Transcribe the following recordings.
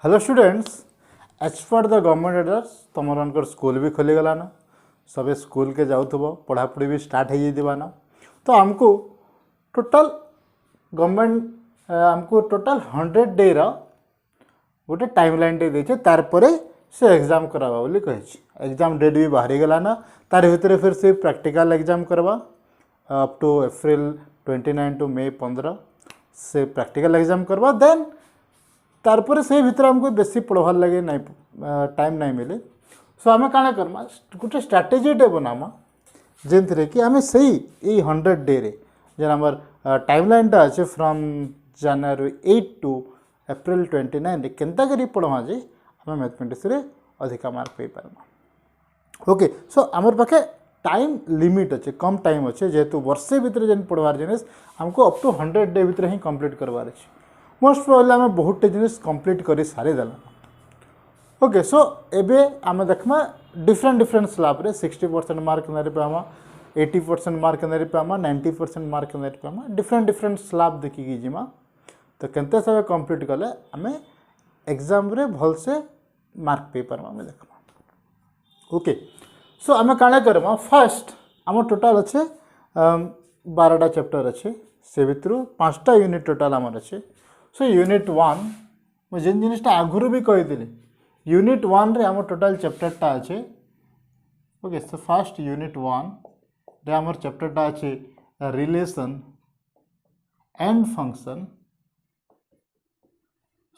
Hello students, as per the government orders तुम school भी खोली गलान। सब स्कूल के जाऊथबो, पढ़ापढ़ी भी स्टार्ट हो ना। तो हमको टोटल गवर्नमेंट हमको टोटल 100 डे गोटे टाइमलाइन टे देछे, तार परे से एग्जाम करवा बोली कहिछि। एग्जाम डेट भी बाहरी गलाना, तार भितर फिर से प्रैक्टिकल एग्जाम करवा अप टू अप्रैल 29 टू मई 15 से प्रैक्टिकल एग्जाम करवा। देन तारपर से भितर हमको बेसी पढ़वार लगे नहीं, टाइम नहीं मिले। सो आम काण करमा, गोटे स्ट्राटेजी टे बनामा जेनथरे कि आम से 100 डे रे जेन आमर टाइमलाइनटा अच्छे फ्रॉम जनवरी 8 टू अप्रैल 29 केन्ता करी पढ़वा जे आम मैथमेटिक्स रे अधिका मार्क पाई पारमा। ओके, सो आमर पाखे टाइम लिमिट अच्छे, कम टाइम अच्छे, जेहेतु वर्षे भितर जेन पढ़वार जिनिस हमको अप टू 100 डे भितर ही कंप्लीट करवार अच्छे। मोस्ट प्रोबेबली आम बहुत जिनिस कंप्लीट कर सारी देला। ओके, सो एबे आम देखमा डिफरेंट स्लैब रे 60% मार्क नेरी पामा, 80% मार्क नेरी पामा, 90% मार्क नेरी पामा, डिफरेंट स्लैब देखिकी जिमा। तो केनते सब कंप्लीट कले आम एग्जाम रे भल से मार्क पे पारमा आम देखमा। ओके, सो आम काण करमा, फर्स्ट आम टोटाल अच्छे 12टा चैप्टर अच्छे, से भितर 5टा यूनिट टोटाल आमर अच्छे। सो यूनिट 1 मुझे जिन जिनिसटा आगुरी भी कही, यूनिट 1 रे आम टोटाल चैप्टरटा अच्छे। ओके, सो फर्स्ट यूनिट 1 रे आमर चैप्टरटा अच्छे relation and function.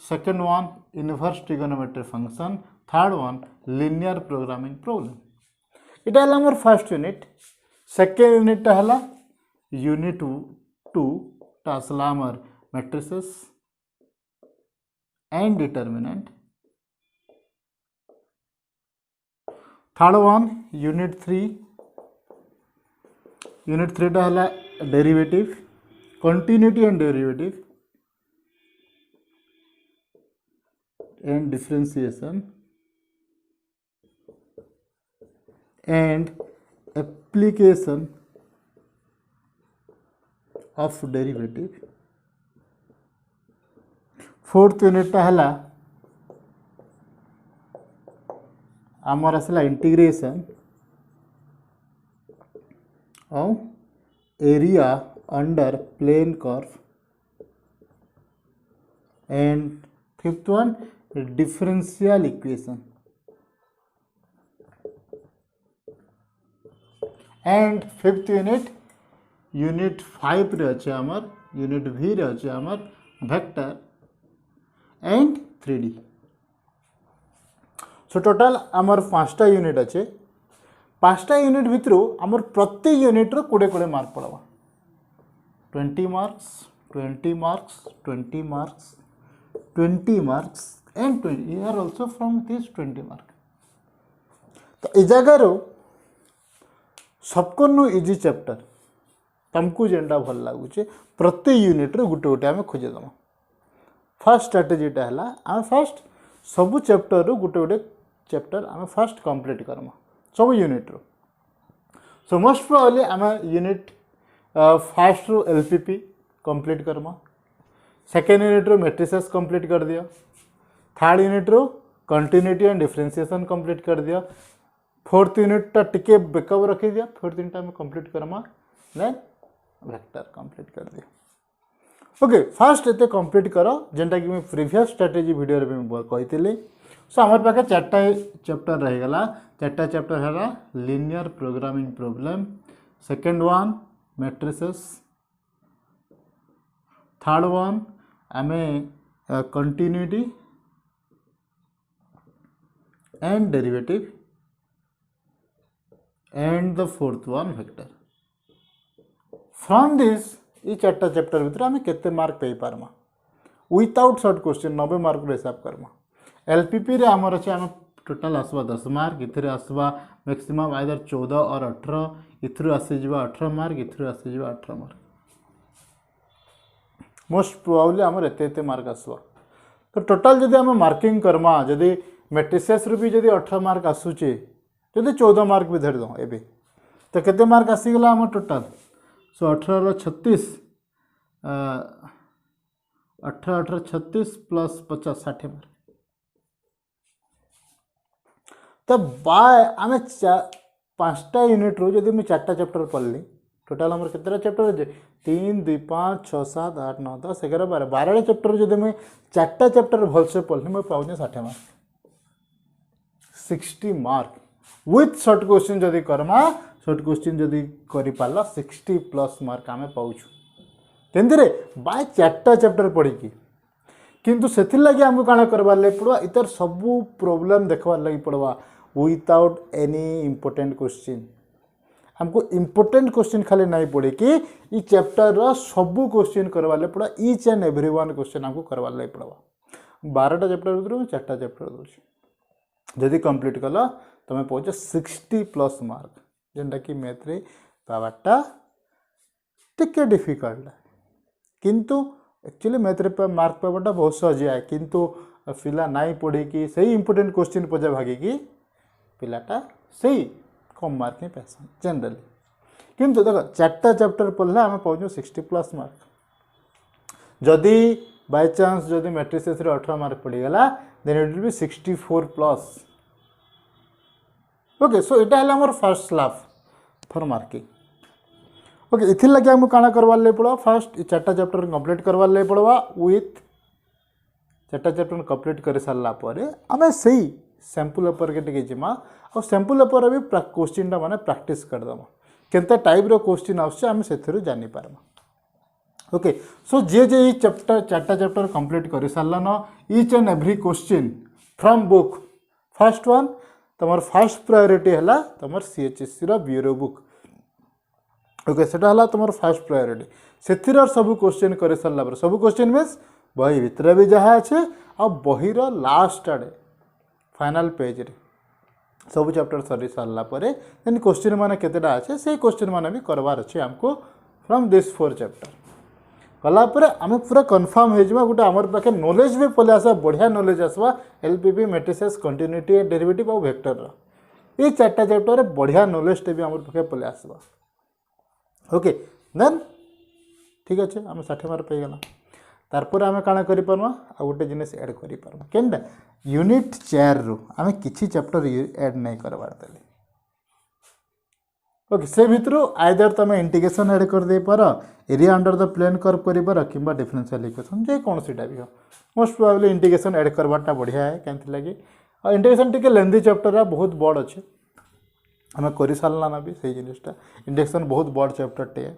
Second one inverse trigonometry function. Third one linear programming problem. इटा हला आमर फर्स्ट यूनिट। सेकेंड यूनिट हला यूनिट 2 टा आसला आमर matrices and determinant. Third one unit 3 टा हला derivative, continuity and derivative and differentiation and application of derivative. Fourth unit हला आमर आसला integration of area under plane curve and fifth one differential equation and fifth unit 5 रे अच्छे आमर, unit भी रे अच्छे आमर vector and 3D। So total आमर 5टा यूनिट अच्छे। 5टा यूनिट भितर आमर प्रति यूनिट रो 20 मार्क पड़वा। 20 marks 20 marks 20 marks 20 marks and 20 you are also from this 20 mark. तो ए जगार सबको नु इजी चैप्टर तुमको जेनटा भल लगुचे प्रति यूनिट रो गुटे गुटे आम खोजेदमा। फर्स्ट स्ट्राटेजीटा है आम फर्स्ट सबू चैप्टर रो गुटे गुटे चैप्टर आम फर्स्ट कंप्लीट करमा सब यूनिट रो। सो मोस्ट प्रोबेबली आम यूनिट फर्स्ट रो एलपीपी कंप्लीट करमा, सेकेंड यूनिट रो मैट्रिसेस कंप्लीट कर दिया, थर्ड यूनिट रो कंटिन्यूटी एंड डिफरेंशिएशन कंप्लीट कर दिया, फोर्थ यूनिटा टिके बैकअप रखी दिया, फोर्थ यूनिट आम कंप्लीट करमा, देन वेक्टर कंप्लीट कर दिया। ओके, फास्ट एते कंप्लीट करो जेनटा कि मैं प्रीवियस स्ट्रेटेजी वीडियो रे मैं कही। सो आमर पाखे 4टा चैप्टर रहीगला। 4टा चैप्टर है linear programming problem, second one matrices, third one आम continuity and derivative and the fourth one vector. From this ये 4टा चैप्टर भितर आम केते मार्क पाई पारमा विदाउट शॉर्ट क्वेश्चन 90 मार्क हिसाब करमा। एलपीपी रे आमर अच्छे आम टोटाल आसवा 10 मार्क, इथरे आसवा मैक्सिमम आइदर 14 और 18, इथरु आसीजा 18 मार्क, इथरु आसीजा 18 मार्क। मोस्ट प्रोबेबली आमर एते मार्क आसवा। तो टोटाल जदि आम मार्किंग करमा, जदि मैट्रिसेस रू भी जदि 18 मार्क आसूचे, जदि 14 मार्क भी धर दो एबे, तो केते मार्क आसीगला आम टोटाल। सो 18 36 18 18 36 प्लस 50 60 मार्क तो बाय आम 5टा यूनिट रू जब मुझे 4टा चैप्टर पढ़ली टोटाल आम केतटा चैप्टर अच्छे 3 2 5 6 7 8 9 10 11 12 12टा चैप्टर जब मुझे 4टा चैप्टर भलसे पढ़ली मुझे पाऊँ 60 mark 60 mark with short question जदि करमा शॉर्ट क्वेश्चन जदि कर 60+ मार्क आम पाऊँ केंद्रे बाय 4टा चैप्टर पढ़ी किंतु से लगी आमको काଣା करवार लगे पड़वा इतर सबू प्रोब्लेम देखवार लगी पड़वा विदाउट एनी इम्पोर्टेंट क्वेश्चन हमको इम्पोर्टेंट क्वेश्चन खाली नहीं पड़े कि ई चैप्टर सबू क्वेश्चन करवार लगे पड़ा each and every one question हमको करवार लगे पड़वा 12टा चैप्टर भर 4टा चैप्टर दूसरी जदि कंप्लीट कल तुम पाच 60+ मार्क जेनटा कि मैथ रे पावाटा टिके डिफिकल्ट किंतु एक्चुअली मैथ रे मार्क पावाटा बहुत सहज है किंतु पिला नाई पढ़ी कि सही इंपोर्टेंट क्वेश्चन पजा भागिकी पिलाटा सही कम मार्क ही पासन जनरली किंतु देख 4टा चैप्टर पढ़ले आम पाऊँ 60+ मार्क जदि बाय चांस जदि मैट्रिसेस 18 मार्क पड़ीगला then it will be 64+. Okay so इटा है आमर first slab for marking. Okay इथिर लगे आमको काଣା करवार ले पड़वा फास्ट 4टा चैप्टर कंप्लीट करवार ले पड़वा विथ 4टा चैप्टर कंप्लीट कर सारा पर आम सही सैंपल पेपर के टिके जिमा और सैंपल पेपर भी क्वेश्चन टा माने प्रैक्टिस करदमा केनता टाइप रो क्वेश्चन आउछ आम सेथरु जानि पारमा. ओके सो जे जे ई चैप्टर 4टा चैप्टर कंप्लीट कर सारलान each and every question from book first one तुम फर्स्ट प्रायोरिटी है तुम CHSC रो ब्यूरो बुक. ओके सेटा हला तुम फर्स्ट प्रायोरिटी से सब क्वेश्चन कर सारा पर सब क्वेश्चन मीन्स बही भितर भी जहाँ अच्छे आ बहीर लास्ट आड़े फाइनल पेज रे सब चैप्टर सरी सारा पर देन क्वेश्चन माने केतेटा अच्छे से क्वेश्चन माने भी करवार अच्छे हमको फ्रॉम दिस 4 चैप्टर कलापर आम पूरा कन्फर्म हो गोटे आमर पाखे नॉलेज भी पलि आसा बढ़िया नॉलेज आसवा LPP मैट्रिसेस कंटिन्यूटी डेरिवेटिव और वेक्टर ये 4टा चैप्टर बढ़िया नॉलेज भी आमर पाखे पलि आसवा. ओके देन ठीक अच्छे आम 60 मार्क पाईगला तारपर आम काଣା करिपारमा आ गोटे जिनिस ऐड करिपारमा केनटा यूनिट 4 रु आम किछि चैप्टर ऐड नहीं करवार देली. ओके से भितर आइदर तुम इंटीग्रेशन ऐड कर दे पार area under the plane curve कर पार कि डिफरेंशियल इक्वेशन जे कौन सीटा भी हो मोस्ट प्रोबेबली इंटीग्रेशन ऐड करवाटा बढ़िया है कहीं लगे और इंटीग्रेशन टिके लेंथी चैप्टर है बहुत बड़ अच्छे आम कर सारा ना भी सही जिनिसटा इंटीग्रेशन बहुत बड़ चैप्टर टे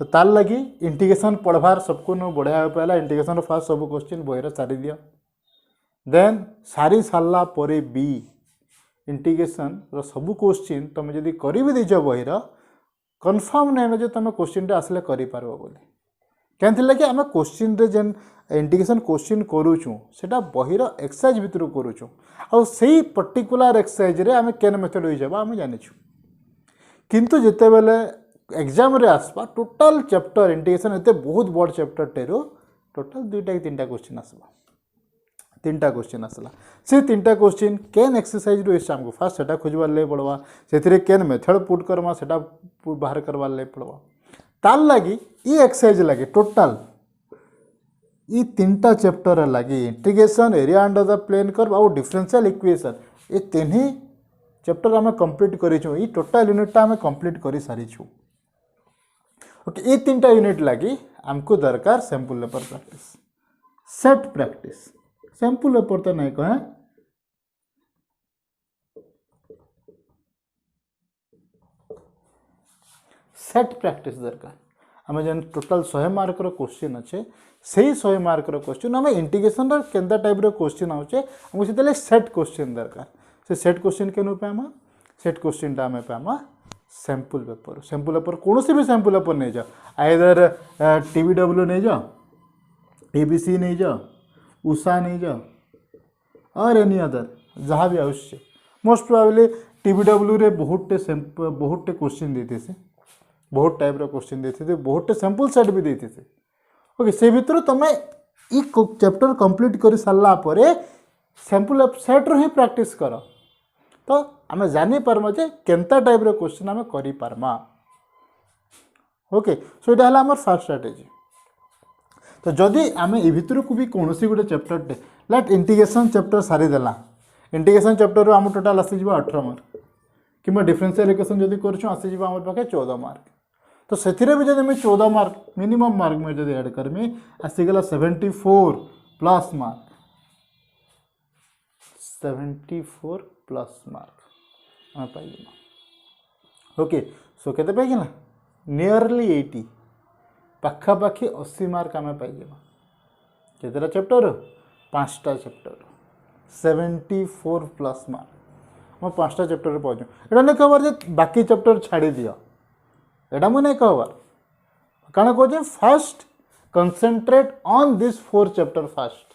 तो तार लगी इंटीग्रेशन पढ़वार सबको न बढ़िया हो पाला इंटीग्रेशन फास्ट सब क्वेश्चन बही सारी दियो देन सारी सारा पर भी इंटीग्रेशन सब क्वेश्चन तुम जदि कर भी दीच बहीर कन्फर्म नहीं जो तुम क्वेश्चन आसले कर कहीं लगे आम क्वेश्चन जेन इंटीग्रेशन क्वेश्चन करुचु सेटा बहीर एक्सरसाइज भितर करुचु आ सही पर्टिकुलर एक्सरसाइज रे आम केन मेथड हो जाबा आम जानिछु किंतु जिते बेले एग्जाम रे आसबा टोटल चैप्टर इंटीग्रेशन एते बहुत बड़ चैप्टर टेरो टोटल 2टा कि 3टा क्वेश्चन आसबा 3टा क्वेश्चन आसला से 3टा क्वेश्चन केन एक्सरसाइज रो इस हमको फास्ट सेटा खोजबार ले पड़वा से केन मेथड पुट करमा सेटा बाहर करवार ले पड़वा तार लगी ये एक्सरसाइज लगे टोटल ये 3टा चैप्टर लगी integration area under the plane curve और डिफरेंशियल इक्वेशन ये 3 ही चैप्टर आम कंप्लीट करिछु ये टोटल यूनिटा आम कंप्लीट कर सारीछु. ओके ये 3टा यूनिट लगी हमको दरकार sample paper practice set practice sample paper तो नहीं कहे सेट प्रैक्टिस दरकार आम जेन टोटल 100 मार्क रो क्वेश्चन अच्छे से 100 मार्क रो क्वेश्चन आम इंटीग्रेशन केंता टाइप रो क्वेश्चन आउचे हमको से सेट क्वेश्चन दरकार से सेट क्वेश्चन के पामा सेट क्वेश्चन टा आम पामा सैंपल पेपर कौन सी भी सैंपल पेपर नहीं जाओ आइदर TBW नहीं जाओ ABC नहीं जाओ उषा नहीं जाओ और एनी अदर जहाँ भी आवश्य मोस्ट प्रोबेबली TBW रे बहुत क्वेश्चन देते से बहुत टाइप रो क्वेश्चन देते थे बहुत सैंपल सेट भी देते थे. ओके से भितर तुम ई चैप्टर कंप्लीट कर सारा पर सैंपल सेट रो ही प्रैक्टिस कर तो आम जानी पार्मा जे केंता टाइप रो क्वेश्चन आम करि पार्मा. ओके सो इटा हला हमर फर्स्ट स्ट्रेटजी. तो जदि आम ए भितर को भी कौन सी गोटे चैप्टर लेट इंटीग्रेशन चैप्टर सारी देला इंटीग्रेशन चैप्टर रो आम टोटाल आसी जिवो 18 मार्क कि डिफरेंशियल इक्वेशन जदि करछु आसी जिवो हमर पाखे 14 मार्क तो सेथिरे भी जदि मैं 14 मार्क मिनिमम मार्क में जदि ऐड करमी आसीगला 74 प्लस मार्क 74 प्लस मार्क आम पाइल ओके सो केते पाइल नियरली 80 पाखापाखि 80 मार्क आम पाइल केतेटा चैप्टर 5टा चैप्टर 74 प्लस मार्क मैं 5टा चैप्टर पाऊँ एटा नहीं कहबार जे बाकी चैप्टर छाड़ी दियो एटा मुझे नहीं कहबार कारण कहे fast concentrate on this 4 chapter fast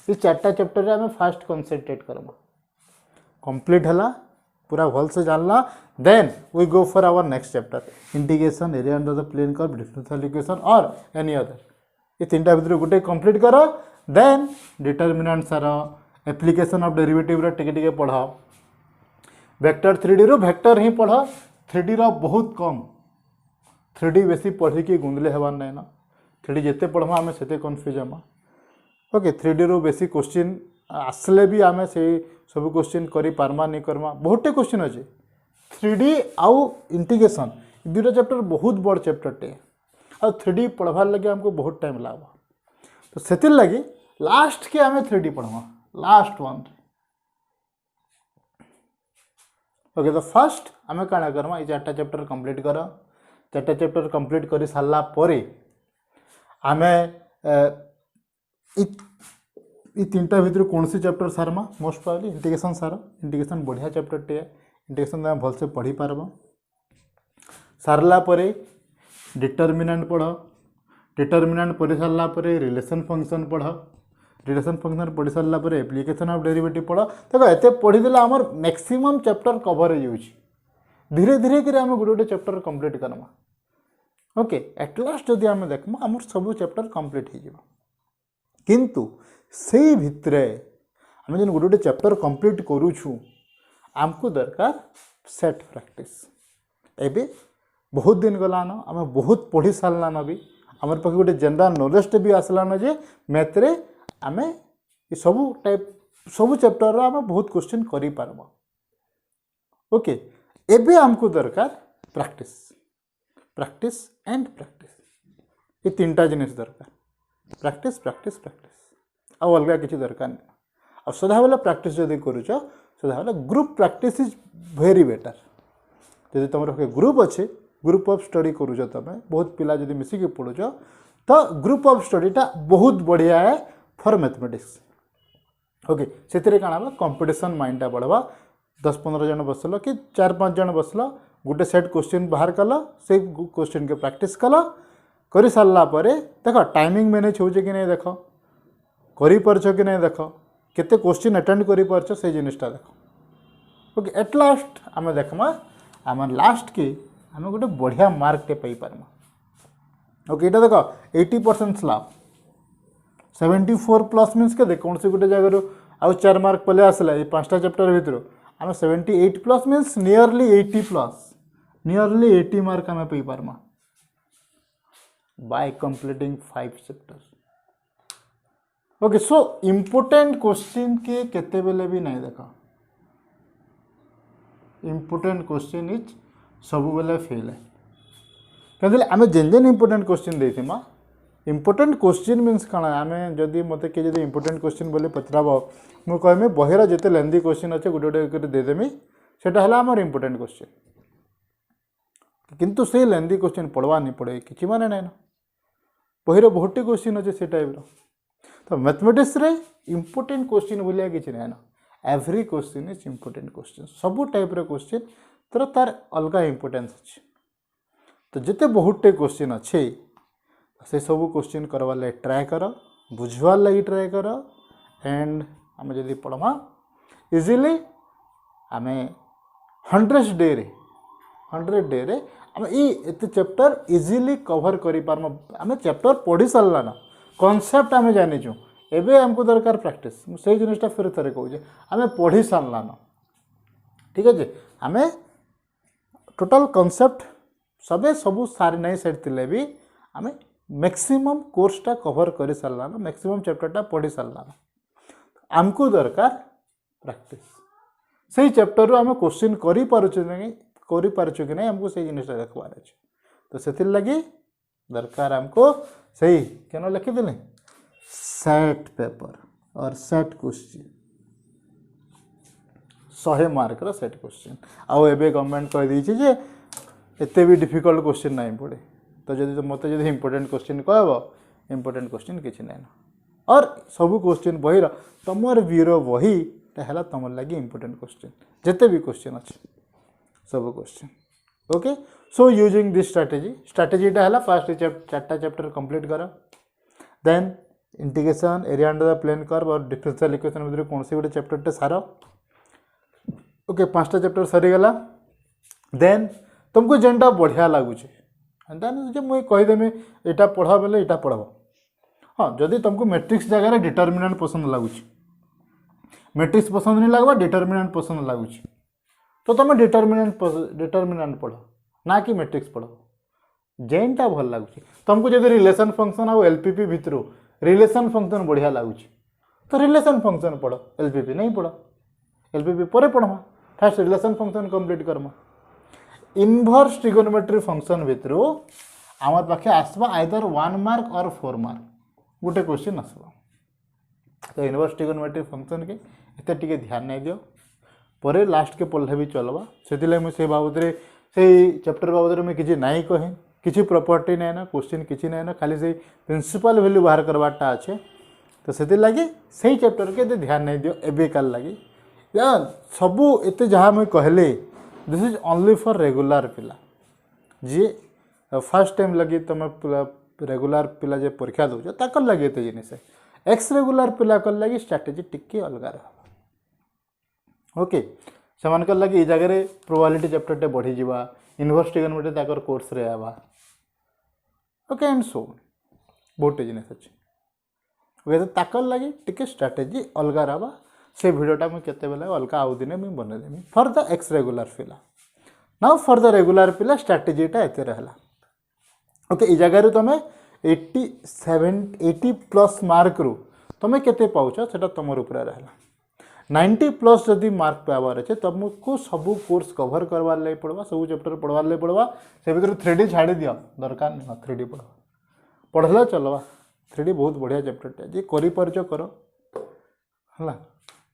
ये 4टा चैप्टर आम फास्ट कंसंट्रेट करमा कंप्लीट है पूरा भल से जानला then we go for our next chapter integration area under the plane curve differential equation और एनी अदर ये 3टा भितर गोटे कंप्लीट करो देन डिटरमिनेंट सार एप्लिकेशन ऑफ डेरिवेटिव रा टिके टिके पढ़ वेक्टर 3D रो वेक्टर ही पढ़ 3D रा बहुत कम 3D बेसी पढ़ी कि गुंदले हेबार नहीं ना 3D जिते पढ़मा आम से कन्फ्यूज हमा ओके 3D रो बेसी क्वेश्चन आसले भी आम से सब क्वेश्चन करि पारमा नहीं करमा बहुते क्वेश्चन अच्छे 3D आउ इंटीग्रेशन दुटा चैप्टर बहुत बड़ चैप्टर टे और 3D पढ़वार लगे हमको बहुत टाइम लगा तो से लगी लास्ट के आम 3D पढ़वा लास्ट वन ओके तो फर्स्ट आम काଣା करमा ये 4टा चैप्टर कंप्लीट कर 4टा चैप्टर कंप्लीट कर सारा पर आम ये 3टा भितर कौन सी चैप्टर सारमा मोस्ट प्रोबेबली इंटीग्रेशन सार इंटीग्रेशन बढ़िया चैप्टर टे इंटीग्रेशन तुम भलसे पढ़ी पारब सारला परे डिटरमिनेंट पढ़ डिटरमिनेंट पढ़ी सारा रिलेशन फंक्शन पढ़ रिलेशन फंक्शन पढ़ी सारा एप्लिकेशन ऑफ डेरिवेटिव पढ़ देखो एते पढ़ीदेला आमर मैक्सिमम चैप्टर कवर हो धीरे धीरे कि आम गोटे गोटे chapter complete Karma okay at last जदि आम देखमा आमर सब चैप्टर कंप्लीट हो किंतु से भितरे आम जो गोटे गोटे चैप्टर कंप्लीट करूछु आमको दरकार सेट प्रैक्टिस एबे बहुत दिन गलान आम बहुत पढ़ी सारलान भी आम पाखे गोटे जनरल नॉलेज भी आसलान जे मैथ रे आम ये सब टाइप सब चैप्टर आम बहुत क्वेश्चन करि पारबा ओके एबे आमको दरकार प्रैक्टिस प्रैक्टिस एंड प्रैक्टिस ये 3टा जिनिस दरकार प्रैक्टिस प्रैक्टिस प्रैक्टिस आ अलग किसी दरकार नहीं आ सदा बेला प्रैक्टिस जदि करूछ सदा बेला group practice is very better जदि तुम पाखे ग्रुप अच्छे ग्रुप ऑफ स्टडी करूछ तुम बहुत पिला जदि मिसिक पढ़ुछ तो ग्रुप ऑफ स्टडीटा बहुत बढ़िया है फॉर मैथमेटिक्स ओके से काଣା कंपटीशन माइंडटा बढ़वा 10-15 जन बसल कि 4-5 जन बसल गोटे सेट क्वेश्चन बाहर कल से क्वेश्चन के प्रैक्टिस कल कर सारा देख टाइमिंग मैनेज हो कि नहीं देख कर कि नहीं देख केते क्वेश्चन अटेंड कर से जिनिसटा देख ओके एट लास्ट आम देखमा आम लास्ट के आम गोटे बढ़िया मार्क टे पाई पारमा ओके ये देख 80% स्लैब 74 प्लस मीन्स के कौन से गोटे जगह आउ 4 मार्क पले आसला ये 5टा चैप्टर भितर आम 78 plus means nearly 80 plus nearly 80 mark आम पाई पारमा by completing 5 chapter okay so important question के केते बेले भी नहीं देखा इम्पोर्टेंट क्वेश्चन इज सब बेले फेल है कहते आम जेन जेन इम्पोर्टेंट क्वेश्चन देथिमा इम्पोर्टेंट क्वेश्चन मीन्स कण आम जदि मत किए जब इम्पोर्टेंट क्वेश्चन बोले पचराब मुझे कहमी बहिर जिते लेंदी क्वेश्चन अच्छे गोटे गोटे देदेमी सेटा है आमर इम्पोर्टेंट क्वेश्चन किंतु से लेंदी क्वेश्चन पढ़वा नहीं पड़े कि माने ना बहिर बहुत क्वेश्चन अच्छे से टाइप तो मैथमेटिक्स रे इम्पोर्टेंट क्वेश्चन बोलिया कि ना every question is important question सब टाइप क्वेश्चन तर तार अलग इम्पोर्टेंस अच्छे तो जिते बहुत क्वेश्चन अच्छे से सब क्वेश्चन करवार लगे ट्राए कर बुझवार लगी ट्राए कर एंड आम जदि पढ़मा इजिली आम 100 डे रे आम ये चैप्टर इजिली कवर कर पार्मा आम चैप्टर पढ़ी सारा ना कॉन्सेप्ट आम जानीचु एबे हमको दरकार प्रैक्टिस से जिनिसटा फिर थे कहूँ आम पढ़ी सारा ना ठीक अच्छे आम टोटाल कॉन्सेप्ट सबे सबू सारी नहीं सारी भी आम मैक्सिमम कोर्सटा कवर कर सारा मैक्सिमम चैप्टरटा पढ़ी सारा आमको दरकार प्रैक्टिस से चैप्टर आम क्वेश्चन करें कि नहीं हमको से जिनटा देखबार अच्छे तो से लगी दरकार हमको सही क्या लिखिदेले सेट पेपर और सेट क्वेश्चन 100 मार्क रो सेट क्वेश्चन आउ एबे गवर्नमेंट कह दी जे एते भी डिफिकल्ट क्वेश्चन नहीं पड़े तो जब मत जो इंपोर्टेंट क्वेश्चन कह इंपोर्टेंट क्वेश्चन किसी ना और सब क्वेश्चन बही तुमर ब्यूरो बही है तुम लगे इंपोर्टेंट क्वेश्चन जिते भी क्वेश्चन अच्छे सब question okay so using this स्ट्राटेजीटा है फास्ट 4टा चैप्टर कंप्लीट कर then integration area under the plane curve और डिफरेंशियल इक्वेशन मध्य कौन से गोटे चैप्टरटे सार ओके 5टा चैप्टर सरीगला देन तुमको जेनटा बढ़िया लगुच मुझे कहीदेमी यहाँ पढ़ बेले यहाँ पढ़ हाँ जदि तुमको मैट्रिक्स जगह डिटर्मिनेंट पसंद लगुच मैट्रिक्स पसंद नहीं लगवा डिटर्मिनेंट पसंद लगुच तो तुम डिटर्मिनेंट पढ़ ना कि मैट्रिक्स पढ़ जेनटा भल लगुच तुमको जब रिलेशन फंक्शन आउ एलपीपी भितर रिलेशन फंक्शन बढ़िया लगुच तो रिलेशन फंक्शन पढ़ एलपीपी नहीं पढ़ एलपीपी पर पढ़मा फास्ट रिलेशन फंक्शन कंप्लीट करमा इनवर्स ट्रिगोनोमेट्री फंक्शन भितर आम पाखे आसवा आइदर 1 मार्क और 4 मार्क गोटे क्वेश्चन आसवा तो इनवर्स ट्रिगोनोमेट्री फंक्शन के एते टिके ध्यान नहीं दियो पर लास्ट के पढ़ले भी चलवा से मुझे बाबद से चैप्टर बाबद में किसी नाई कहे किसी प्रॉपर्टी नहीं ना क्वेश्चन किसी नहीं ना खाली से प्रिंसिपल वैल्यू बाहर करवाटा अच्छे तो से लगे से चैप्टर के ध्यान नहीं दियो एबे काल लगी या सबू एते जहाँ मुझे कहले this is only for regular पिला जी फर्स्ट टाइम लगी तुम रेगुलर पिला जे परीक्षा दौच ताकर लगे एते जिनिस एक्स रेगुलर पिला कर लगी स्ट्राटेजी टिके अलग रहा ओके से लगे जगह प्रोबेबिलिटी चैप्टर टे बढ़ी जावा इनवर्स ट्रिगोनोमेट्री ताकर कोर्स रे आवा ओके एंड सो बहुत जिनिस अच्छे ओके तो ताकर लगी टिके स्ट्राटेजी अलग रहा से भिडटा मुझे केते बेले अलग आउ दिन मुझे बनईदेमी फॉर द एक्स रेगुलर पिला नाउ फॉर द रेगुलर पिला स्ट्राटेजीटा एते रहला ओके जगह तुम 80+ मार्क रू तुम केते पाउछ सेटा तुमर ऊपर रहला 90+ जदि मार्क पावर अच्छे तुमको सब कोर्स कवर करवार लगे पड़वा सब चैप्टर पढ़वार लगे पड़वा से भीतर 3D छाड़ी दियो दरकार नहीं 3D पढ़वा पढ़ला चलवा 3D बहुत बढ़िया चैप्टर जे करि परछ करो हला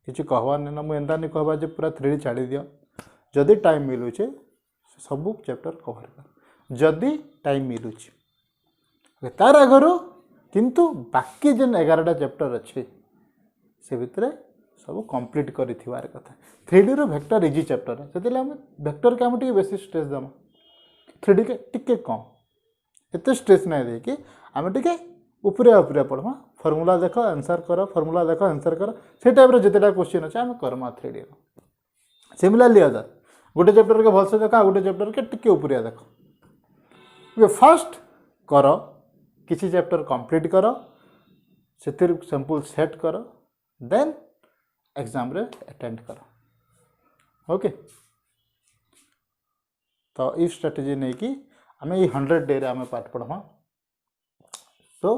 किसी कहवार नहीं ना मुझे एंता नहीं कहवा जे पूरा 3D छाड़ी दियो जदि टाइम मिलूचे सब चैप्टर कवर कर जदि टाइम मिलूचे तार आगर किंतु बाकी जेन 11टा चैप्टर अच्छे से भितर सब कंप्लीट करिथिवार कथा 3D row vector easy chapter है से वेक्टर के आम टे बेसी स्ट्रेस दमा 3D के टिके कम एत स्ट्रेस नहीं देकी आम टे उपरिया उपरिया पढ़मा फर्मूला देख आंसर कर फर्मूला देख आंसर कर से टाइप जितेटा क्वेश्चन अच्छे आम करमा 3D रो सिमिलरली अदर गोटे चैप्टर के भलसे देख गोटे चैप्टर के टिके उपरिया देख फास्ट कर किसी चैप्टर कंप्लीट कर से सैंपल सेट कर देन एग्जाम रे अटेंड कर ओके तो ये स्ट्रेटेजी नहीं कि आम ये 100 डे रे आम पाठ पढ़मा तो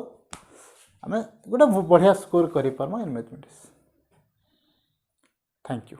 आम गोटे बढ़िया स्कोर कर pharma in mathematics thank you.